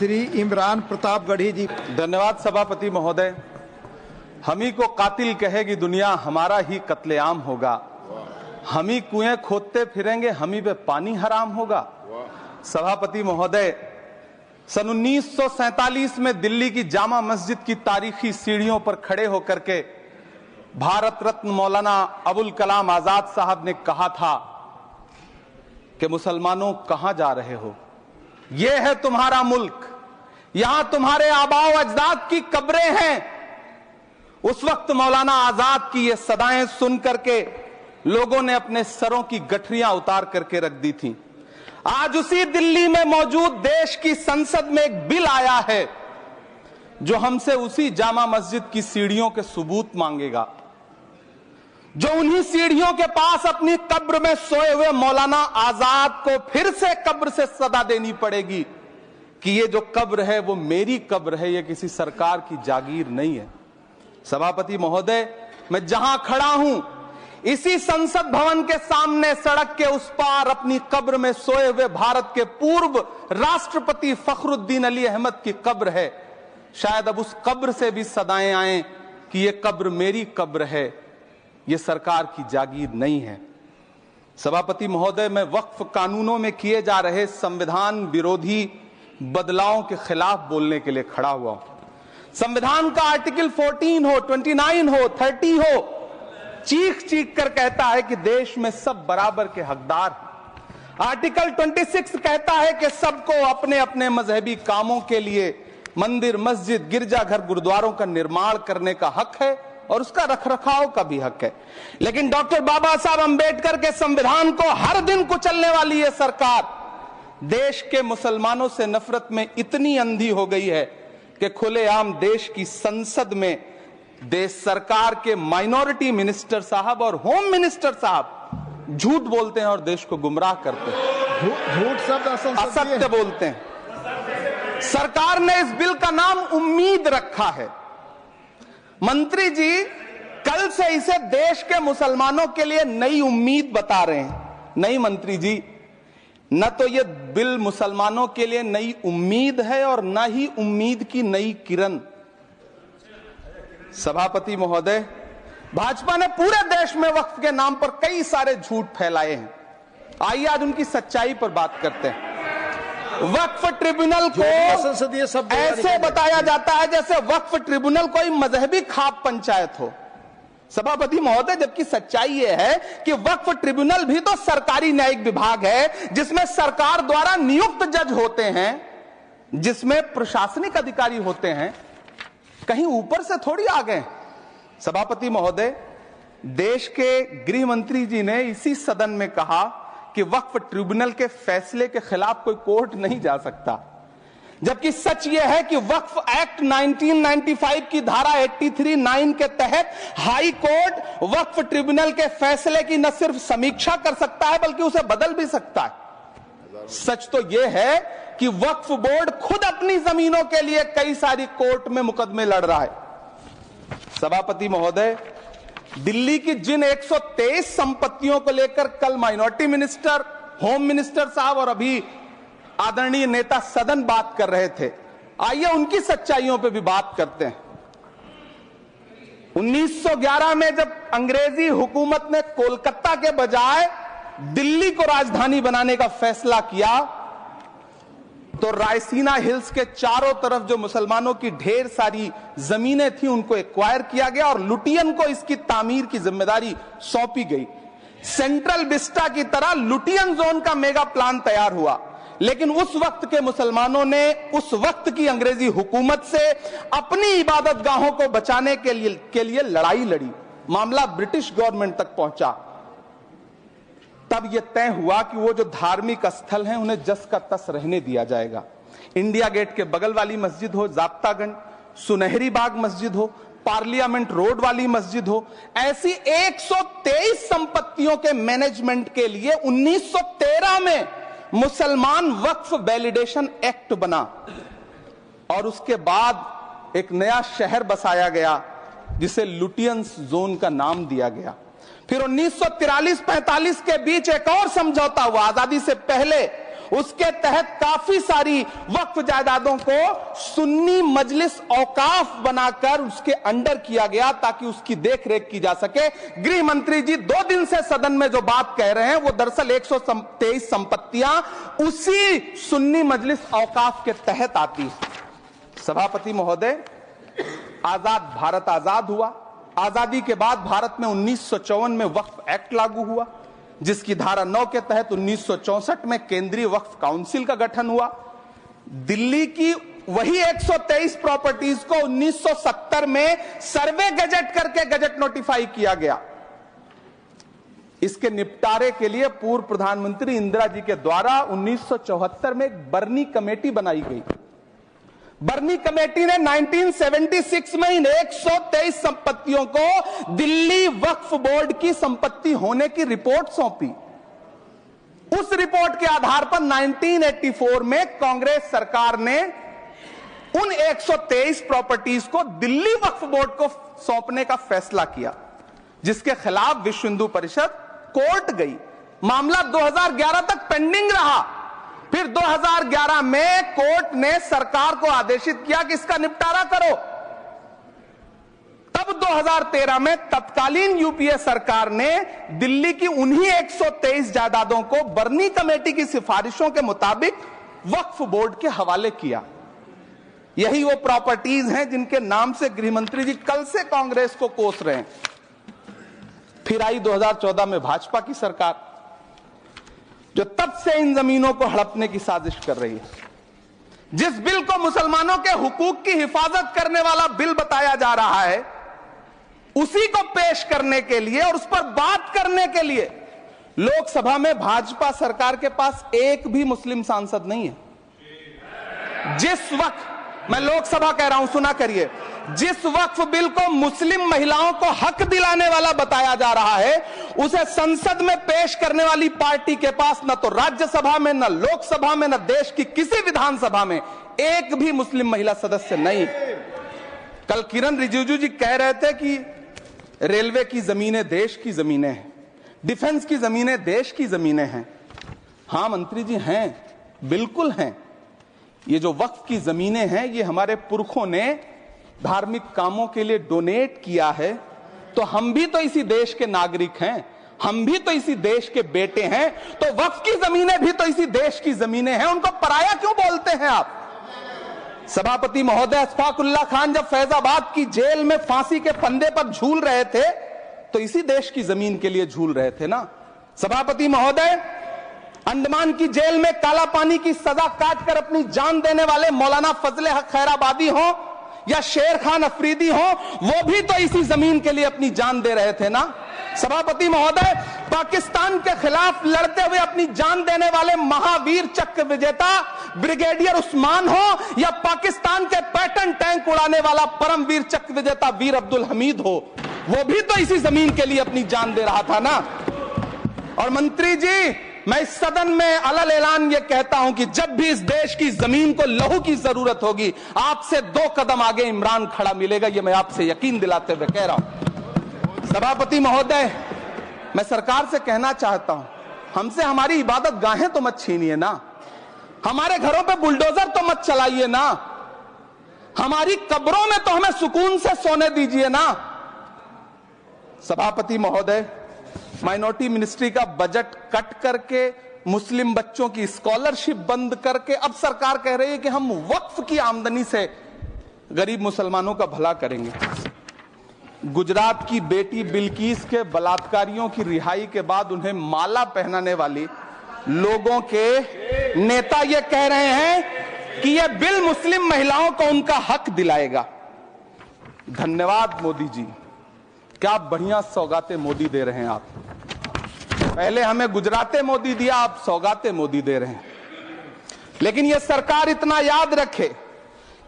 श्री इमरान प्रतापगढ़ी जी। धन्यवाद सभापति महोदय। हम ही को कातिल कहेगी दुनिया, हमारा ही कत्लेआम होगा। हम ही कुएं खोदते फिरेंगे, हम ही पे पानी हराम होगा। सभापति महोदय, सन 1947 में दिल्ली की जामा मस्जिद की तारीखी सीढ़ियों पर खड़े होकर के भारत रत्न मौलाना अबुल कलाम आजाद साहब ने कहा था कि मुसलमानों कहां जा रहे हो, यह है तुम्हारा मुल्क, यहां तुम्हारे आबाओ अजदाद की कब्रें हैं। उस वक्त मौलाना आजाद की ये सदाएं सुन करके लोगों ने अपने सरों की गठरियां उतार करके रख दी थी। आज उसी दिल्ली में मौजूद देश की संसद में एक बिल आया है जो हमसे उसी जामा मस्जिद की सीढ़ियों के सबूत मांगेगा, जो उन्हीं सीढ़ियों के पास अपनी कब्र में सोए हुए मौलाना आजाद को फिर से कब्र से सदा देनी पड़ेगी कि ये जो कब्र है वो मेरी कब्र है, ये किसी सरकार की जागीर नहीं है। सभापति महोदय, मैं जहां खड़ा हूं इसी संसद भवन के सामने सड़क के उस पार अपनी कब्र में सोए हुए भारत के पूर्व राष्ट्रपति फखरुद्दीन अली अहमद की कब्र है। शायद अब उस कब्र से भी सदाएं आए कि ये कब्र मेरी कब्र है, ये सरकार की जागीर नहीं है। सभापति महोदय, मैं वक्फ कानूनों में किए जा रहे संविधान विरोधी बदलावों के खिलाफ बोलने के लिए खड़ा हुआ हूं। संविधान का आर्टिकल 14 हो, 29 हो, 30 हो, चीख चीख कर कहता है कि देश में सब बराबर के हकदार हैं। आर्टिकल 26 कहता है कि सबको अपने अपने मजहबी कामों के लिए मंदिर, मस्जिद, गिरजाघर, गुरुद्वारों का निर्माण करने का हक है और उसका रखरखाव का भी हक है। लेकिन डॉक्टर बाबा साहब अंबेडकर के संविधान को हर दिन कुचलने वाली ये सरकार देश के मुसलमानों से नफरत में इतनी अंधी हो गई है कि खुलेआम देश की संसद में देश सरकार के माइनॉरिटी मिनिस्टर साहब और होम मिनिस्टर साहब झूठ बोलते हैं और देश को गुमराह करते हैं, झूठ शब्द असत्य बोलते हैं। सरकार ने इस बिल का नाम उम्मीद रखा है। मंत्री जी कल से इसे देश के मुसलमानों के लिए नई उम्मीद बता रहे हैं। नहीं मंत्री जी, न तो यह बिल मुसलमानों के लिए नई उम्मीद है और न ही उम्मीद की नई किरण। सभापति महोदय, भाजपा ने पूरे देश में वक्फ के नाम पर कई सारे झूठ फैलाए हैं। आइए आज उनकी सच्चाई पर बात करते हैं। वक्फ ट्रिब्यूनल को ऐसे बताया जाता है जैसे वक्फ ट्रिब्यूनल कोई मजहबी खाप पंचायत हो। सभापति महोदय, जबकि सच्चाई यह है कि वक्फ ट्रिब्यूनल भी तो सरकारी न्यायिक विभाग है जिसमें सरकार द्वारा नियुक्त जज होते हैं, जिसमें प्रशासनिक अधिकारी होते हैं, कहीं ऊपर से थोड़ी आ गए। सभापति महोदय, देश के गृह मंत्री जी ने इसी सदन में कहा कि वक्फ ट्रिब्यूनल के फैसले के खिलाफ कोई कोर्ट नहीं जा सकता, जबकि सच यह है कि वक्फ एक्ट 1995 की धारा 83(9) के तहत हाई कोर्ट वक्फ ट्रिब्यूनल के फैसले की न सिर्फ समीक्षा कर सकता है बल्कि उसे बदल भी सकता है। सच तो यह है कि वक्फ बोर्ड खुद अपनी जमीनों के लिए कई सारी कोर्ट में मुकदमे लड़ रहा है। सभापति महोदय, दिल्ली की जिन 123 संपत्तियों को लेकर कल माइनॉरिटी मिनिस्टर, होम मिनिस्टर साहब और अभी आदरणीय नेता सदन बात कर रहे थे, आइए उनकी सच्चाइयों पे भी बात करते हैं। 1911 में जब अंग्रेजी हुकूमत ने कोलकाता के बजाय दिल्ली को राजधानी बनाने का फैसला किया तो रायसीना हिल्स के चारों तरफ जो मुसलमानों की ढेर सारी जमीनें थी उनको एक्वायर किया गया और लुटियन को इसकी तामीर की जिम्मेदारी सौंपी गई। सेंट्रल विस्टा की तरह लुटियन जोन का मेगा प्लान तैयार हुआ, लेकिन उस वक्त के मुसलमानों ने उस वक्त की अंग्रेजी हुकूमत से अपनी इबादत गाहों को बचाने के लिए लड़ाई लड़ी। मामला ब्रिटिश गवर्नमेंट तक पहुंचा। तब यह तय हुआ कि वो जो धार्मिक स्थल हैं उन्हें जस का तस रहने दिया जाएगा। इंडिया गेट के बगल वाली मस्जिद हो, जाब्तागंज, सुनहरी बाग मस्जिद हो, पार्लियामेंट रोड वाली मस्जिद हो, ऐसी 123 संपत्तियों के मैनेजमेंट के लिए 1913 में मुसलमान वक्फ वैलिडेशन एक्ट बना और उसके बाद एक नया शहर बसाया गया जिसे लुटियंस जोन का नाम दिया गया। फिर 1943-45 के बीच एक और समझौता हुआ आजादी से पहले उसके तहत काफी सारी वक्फ जायदादों को सुन्नी मजलिस औकाफ बनाकर उसके अंडर किया गया ताकि उसकी देखरेख की जा सके। गृह मंत्री जी 2 दिन से सदन में जो बात कह रहे हैं वो दरअसल 123 संपत्तियां उसी सुन्नी मजलिस औकाफ के तहत आती है। सभापति महोदय, आजाद भारत आजाद हुआ। आजादी के बाद भारत में 1954 में वक्फ एक्ट लागू हुआ, जिसकी धारा 9 के तहत 1964 में केंद्रीय वक्फ काउंसिल का गठन हुआ। दिल्ली की वही 123 प्रॉपर्टीज को 1970 में सर्वे गजट करके गजट नोटिफाई किया गया। इसके निपटारे के लिए पूर्व प्रधानमंत्री इंदिरा जी के द्वारा 1974 में एक बर्नी कमेटी बनाई गई। बर्नी कमेटी ने 1976 में इन 123 संपत्तियों को दिल्ली वक्फ बोर्ड की संपत्ति होने की रिपोर्ट सौंपी। उस रिपोर्ट के आधार पर 1984 में कांग्रेस सरकार ने उन 123 प्रॉपर्टीज को दिल्ली वक्फ बोर्ड को सौंपने का फैसला किया, जिसके खिलाफ विश्व हिंदू परिषद कोर्ट गई। मामला 2011 तक पेंडिंग रहा। फिर 2011 में कोर्ट ने सरकार को आदेशित किया कि इसका निपटारा करो। तब 2013 में तत्कालीन यूपीए सरकार ने दिल्ली की उन्हीं 123 जायदादों को बर्नी कमेटी की सिफारिशों के मुताबिक वक्फ बोर्ड के हवाले किया। यही वो प्रॉपर्टीज हैं जिनके नाम से गृह मंत्री जी कल से कांग्रेस को कोस रहे हैं। फिर आई 2014 में भाजपा की सरकार, जो तब से इन जमीनों को हड़पने की साजिश कर रही है। जिस बिल को मुसलमानों के हुकूक की हिफाजत करने वाला बिल बताया जा रहा है, उसी को पेश करने के लिए और उस पर बात करने के लिए लोकसभा में भाजपा सरकार के पास एक भी मुस्लिम सांसद नहीं है। जिस वक्त, मैं लोकसभा कह रहा हूं, सुना करिए, जिस वक्फ बिल को मुस्लिम महिलाओं को हक दिलाने वाला बताया जा रहा है, उसे संसद में पेश करने वाली पार्टी के पास न तो राज्यसभा में, न लोकसभा में, न देश की किसी विधानसभा में एक भी मुस्लिम महिला सदस्य नहीं। कल किरण रिजिजू जी कह रहे थे कि रेलवे की जमीनें देश की जमीनें हैं, डिफेंस की जमीनें देश की जमीनें हैं। हां मंत्री जी, हैं, बिल्कुल हैं। ये जो वक्फ की जमीनें हैं, ये हमारे पुरखों ने धार्मिक कामों के लिए डोनेट किया है, तो हम भी तो इसी देश के नागरिक हैं, हम भी तो इसी देश के बेटे हैं, तो वक्फ की जमीनें भी तो इसी देश की जमीनें हैं। उनको पराया क्यों बोलते हैं आप? सभापति महोदय, अशफाकुल्लाह खान जब फैजाबाद की जेल में फांसी के फंदे पर झूल रहे थे, तो इसी देश की जमीन के लिए झूल रहे थे ना। सभापति महोदय, अंडमान की जेल में काला पानी की सजा काटकर अपनी जान देने वाले मौलाना फजले हक खैराबादी हो या शेर खान अफरीदी हो, वो भी तो इसी जमीन के लिए अपनी जान दे रहे थे ना। सभापति महोदय, पाकिस्तान के खिलाफ लड़ते हुए अपनी जान देने वाले महावीर चक्र विजेता ब्रिगेडियर उस्मान हो या पाकिस्तान के पैटर्न टैंक उड़ाने वाला परमवीर चक्र विजेता वीर अब्दुल हमीद हो, वो भी तो इसी जमीन के लिए अपनी जान दे रहा था ना। और मंत्री जी, मैं इस सदन में अलल ऐलान ये कहता हूं कि जब भी इस देश की जमीन को लहू की जरूरत होगी, आपसे 2 कदम आगे इमरान खड़ा मिलेगा, ये मैं आपसे यकीन दिलाते हुए कह रहा हूं। सभापति महोदय, मैं सरकार से कहना चाहता हूं, हमसे हमारी इबादत गाहें तो मत छीनिए ना, हमारे घरों पे बुलडोजर तो मत चलाइए ना, हमारी कब्रों में तो हमें सुकून से सोने दीजिए ना। सभापति महोदय, माइनॉरिटी मिनिस्ट्री का बजट कट करके, मुस्लिम बच्चों की स्कॉलरशिप बंद करके अब सरकार कह रही है कि हम वक्फ की आमदनी से गरीब मुसलमानों का भला करेंगे। गुजरात की बेटी बिल्किस के बलात्कारियों की रिहाई के बाद उन्हें माला पहनाने वाली लोगों के नेता ये कह रहे हैं कि यह बिल मुस्लिम महिलाओं को उनका हक दिलाएगा। धन्यवाद मोदी जी, क्या बढ़िया सौगातें मोदी दे रहे हैं आप। पहले हमें गुजराते मोदी दिया, आप सौगाते मोदी दे रहे हैं। लेकिन यह सरकार इतना याद रखे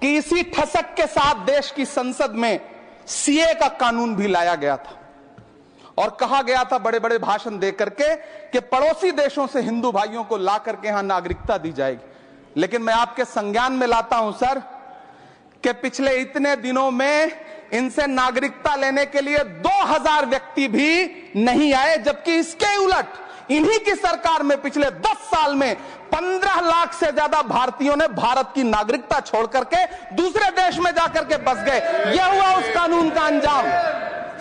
कि इसी ठसक के साथ देश की संसद में सीए का कानून भी लाया गया था और कहा गया था बड़े बड़े भाषण देकर के कि पड़ोसी देशों से हिंदू भाइयों को ला करके यहां नागरिकता दी जाएगी। लेकिन मैं आपके संज्ञान में लाता हूं सर कि पिछले इतने दिनों में इनसे नागरिकता लेने के लिए 2000 व्यक्ति भी नहीं आए, जबकि इसके उलट इन्हीं की सरकार में पिछले 10 साल में 15 लाख से ज्यादा भारतीयों ने भारत की नागरिकता छोड़ करके दूसरे देश में जाकर के बस गए। यह हुआ उस कानून का अंजाम।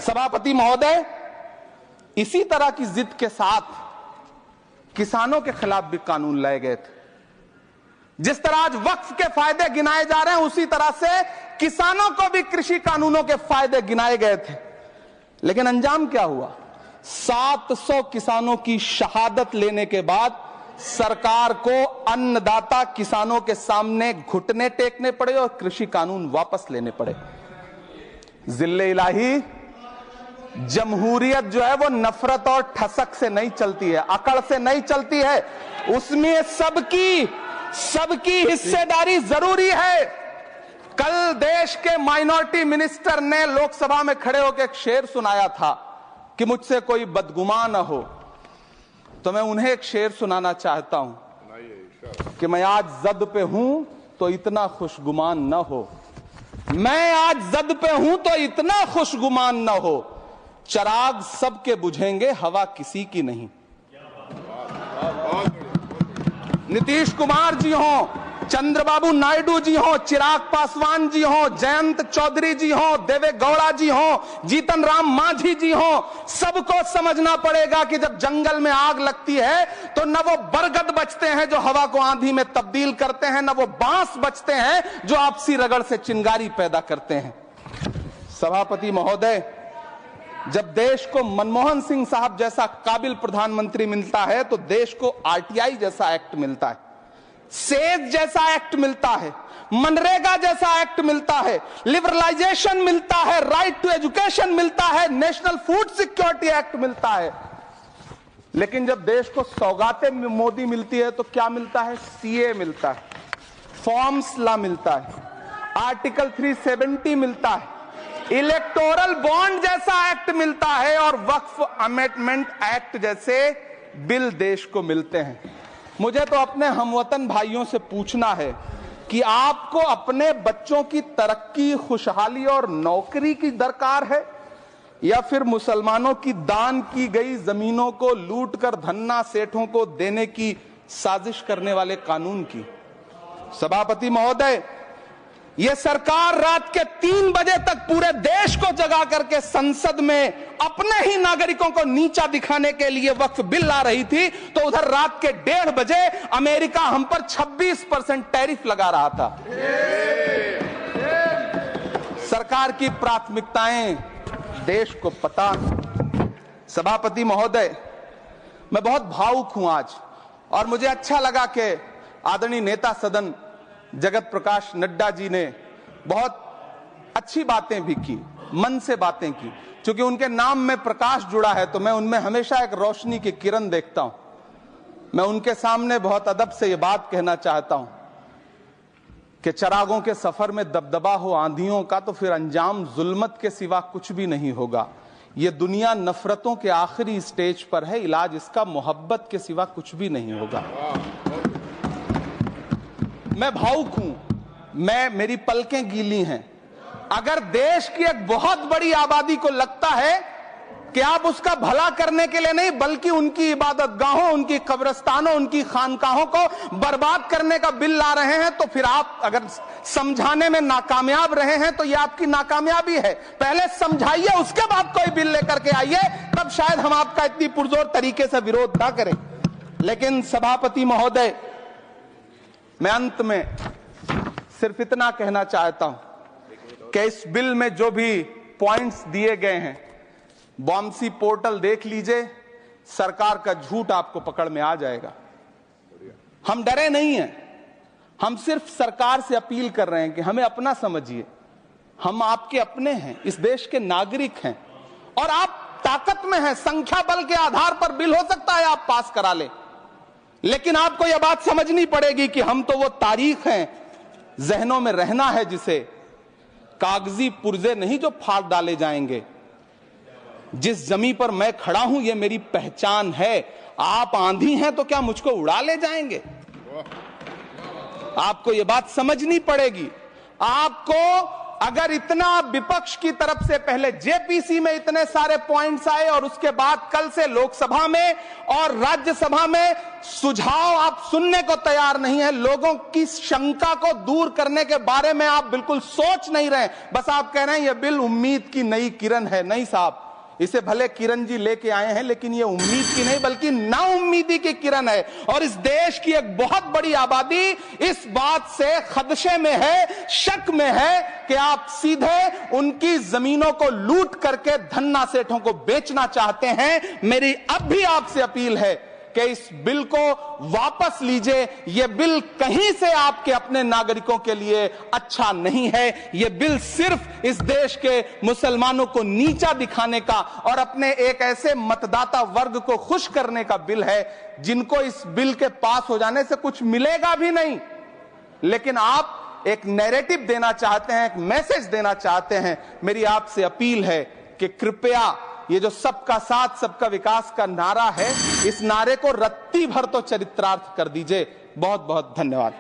सभापति महोदय, इसी तरह की जिद के साथ किसानों के खिलाफ भी कानून लाए गए थे। जिस तरह आज वक्फ के फायदे गिनाए जा रहे हैं, उसी तरह से किसानों को भी कृषि कानूनों के फायदे गिनाए गए थे। लेकिन अंजाम क्या हुआ? 700 किसानों की शहादत लेने के बाद सरकार को अन्नदाता किसानों के सामने घुटने टेकने पड़े और कृषि कानून वापस लेने पड़े। जिल्ले इलाही, जमहूरियत जो है वो नफरत और ठसक से नहीं चलती है, अकड़ से नहीं चलती है। उसमें सबकी हिस्सेदारी जरूरी है। कल देश के माइनॉरिटी मिनिस्टर ने लोकसभा में खड़े होकर एक शेर सुनाया था कि मुझसे कोई बदगुमान न हो, तो मैं उन्हें एक शेर सुनाना चाहता हूं कि मैं आज जद पे हूं तो इतना खुशगुमान न हो, मैं आज जद पे हूं तो इतना खुशगुमान न हो, चराग सबके बुझेंगे हवा किसी की नहीं। नीतीश कुमार जी हो, चंद्रबाबू नायडू जी हो, चिराग पासवान जी हो, जयंत चौधरी जी हो, देवे गौड़ा जी हो, जीतन राम मांझी जी हो, सबको समझना पड़ेगा कि जब जंगल में आग लगती है तो न वो बरगद बचते हैं जो हवा को आंधी में तब्दील करते हैं, न वो बांस बचते हैं जो आपसी रगड़ से चिंगारी पैदा करते हैं। सभापति महोदय, जब देश को मनमोहन सिंह साहब जैसा काबिल प्रधानमंत्री मिलता है तो देश को आरटीआई जैसा एक्ट मिलता है, सेज जैसा एक्ट मिलता है, मनरेगा जैसा एक्ट मिलता है, लिबरलाइजेशन मिलता है, राइट टू एजुकेशन मिलता है, नेशनल फूड सिक्योरिटी एक्ट मिलता है। लेकिन जब देश को सौगातें मोदी मिलती है तो क्या मिलता है? सीए मिलता है, फॉर्म्स लॉ मिलता है, आर्टिकल 370 मिलता है, इलेक्टोरल बॉन्ड जैसा एक्ट मिलता है और वक्फ अमेंडमेंट एक्ट जैसे बिल देश को मिलते हैं। मुझे तो अपने हमवतन भाइयों से पूछना है कि आपको अपने बच्चों की तरक्की, खुशहाली और नौकरी की दरकार है या फिर मुसलमानों की दान की गई जमीनों को लूटकर धन्ना सेठों को देने की साजिश करने वाले कानून की? सभापति महोदय, यह सरकार रात के 3 बजे तक पूरे देश को जगा करके संसद में अपने ही नागरिकों को नीचा दिखाने के लिए वक्फ बिल ला रही थी, तो उधर रात के 1:30 बजे अमेरिका हम पर 26% टैरिफ लगा रहा था। सरकार की प्राथमिकताएं देश को पता। सभापति महोदय, मैं बहुत भावुक हूं आज, और मुझे अच्छा लगा कि आदरणीय नेता सदन जगत प्रकाश नड्डा जी ने बहुत अच्छी बातें भी की, मन से बातें की। क्योंकि उनके नाम में प्रकाश जुड़ा है तो मैं उनमें हमेशा एक रोशनी की किरण देखता हूं। मैं उनके सामने बहुत अदब से यह बात कहना चाहता हूं कि चरागों के सफर में दबदबा हो आंधियों का तो फिर अंजाम जुल्मत के सिवा कुछ भी नहीं होगा। यह दुनिया नफरतों के आखिरी स्टेज पर है, इलाज इसका मोहब्बत के सिवा कुछ भी नहीं होगा। मैं भावुक हूं, मेरी पलकें गीली हैं। अगर देश की एक बहुत बड़ी आबादी को लगता है कि आप उसका भला करने के लिए नहीं बल्कि उनकी इबादतगाहों, उनकी कब्रिस्तानों, उनकी खानकाहों को बर्बाद करने का बिल ला रहे हैं, तो फिर आप अगर समझाने में नाकामयाब रहे हैं तो यह आपकी नाकामयाबी है। पहले समझाइए, उसके बाद कोई बिल लेकर के आइए, तब शायद हम आपका इतनी पुरजोर तरीके से विरोध ना करें। लेकिन सभापति महोदय, मैं अंत में सिर्फ इतना कहना चाहता हूं कि इस बिल में जो भी पॉइंट्स दिए गए हैं, बॉम्सी पोर्टल देख लीजिए, सरकार का झूठ आपको पकड़ में आ जाएगा। हम डरे नहीं हैं, हम सिर्फ सरकार से अपील कर रहे हैं कि हमें अपना समझिए। हम आपके अपने हैं, इस देश के नागरिक हैं और आप ताकत में हैं। संख्या बल के आधार पर बिल हो सकता है आप पास करा ले, लेकिन आपको यह बात समझनी पड़ेगी कि हम तो वो तारीख हैं, जहनों में रहना है जिसे कागजी पुर्जे नहीं जो फाड़ डाले जाएंगे। जिस जमीन पर मैं खड़ा हूं यह मेरी पहचान है। आप आंधी हैं तो क्या मुझको उड़ा ले जाएंगे? आपको यह बात समझनी पड़ेगी। आपको अगर इतना विपक्ष की तरफ से पहले जेपीसी में इतने सारे पॉइंट्स आए और उसके बाद कल से लोकसभा में और राज्यसभा में सुझाव आप सुनने को तैयार नहीं है, लोगों की शंका को दूर करने के बारे में आप बिल्कुल सोच नहीं रहे, बस आप कह रहे हैं यह बिल उम्मीद की नई किरण है। नहीं साहब, इसे भले किरण जी लेके आए हैं, लेकिन ये उम्मीद की नहीं बल्कि नाउम्मीदी की किरण है। और इस देश की एक बहुत बड़ी आबादी इस बात से खदशे में है, शक में है कि आप सीधे उनकी जमीनों को लूट करके धन्ना सेठों को बेचना चाहते हैं। मेरी अब भी आपसे अपील है कि इस बिल को वापस लीजिए। यह बिल कहीं से आपके अपने नागरिकों के लिए अच्छा नहीं है। यह बिल सिर्फ इस देश के मुसलमानों को नीचा दिखाने का और अपने एक ऐसे मतदाता वर्ग को खुश करने का बिल है जिनको इस बिल के पास हो जाने से कुछ मिलेगा भी नहीं, लेकिन आप एक नैरेटिव देना चाहते हैं, एक मैसेज देना चाहते हैं। मेरी आपसे अपील है कि कृपया ये जो सबका साथ सबका विकास का नारा है, इस नारे को रत्ती भर तो चरित्रार्थ कर दीजिए। बहुत बहुत धन्यवाद।